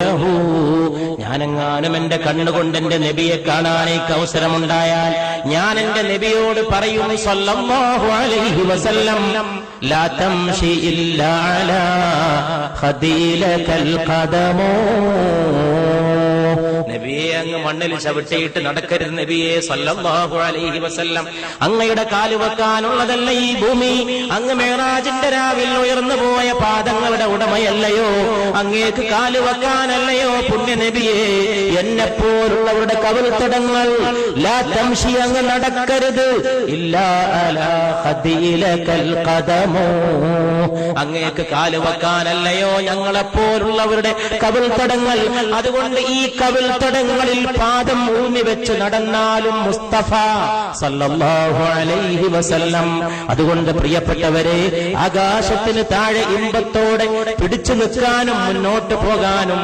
റഅയ്തഹു, ഞാനെങ്ങാനും എന്റെ കണ്ണുകൊണ്ട് എന്റെ നബിയെ കാണാൻ എനിക്ക് അവസരമുണ്ടായാൽ ഞാൻ എന്റെ നബിയോട് പറയും സല്ലല്ലാഹു അലൈഹി വസല്ലം, ലാ തംശി ഇല്ലാ അലാ ഖദീലകൽ ഖദമോ, നബിയെ അങ്ങ് മണ്ണിൽ ചവിട്ടിയിട്ട് നടക്കരുത് നബിയെ സല്ലല്ലാഹു അലൈഹി വസല്ലം. അങ്ങയുടെ കാല് വെക്കാനുള്ളതല്ല ഈ ഭൂമി, അങ്ങ് മേറാജിന്റെ രാവിൽ ഉയർന്നു പോയ പാദങ്ങളുടെ ഉടമയല്ലയോ, അങ്ങേക്ക് കാല് വെക്കാനല്ലയോ പുണ്യ നബിയെ എന്നെപ്പോലുള്ളവരുടെ കവിൾത്തടങ്ങൾ ലാ തംശി അങ്ങ് നടക്കരുത് ഇല്ലാ അലാ ഖദീലകൽ ഖദമോ, അങ്ങേക്ക് കാല് വെക്കാനല്ലയോ ഞങ്ങളെപ്പോലുള്ളവരുടെ കവിൾത്തടങ്ങൾ. അതുകൊണ്ട് ഈ കവിൾത്തടങ്ങളിൽ പാദം ഊന്നി വെച്ച് നടന്നാലും മുസ്തഫ സല്ലല്ലാഹു അലൈഹി വസല്ലം. അതുകൊണ്ട് പ്രിയപ്പെട്ടവരെ, ആകാശത്തിന് താഴെ ഇമ്പത്തോടെ പിടിച്ചു നിൽക്കാനും മുന്നോട്ട് പോകാനും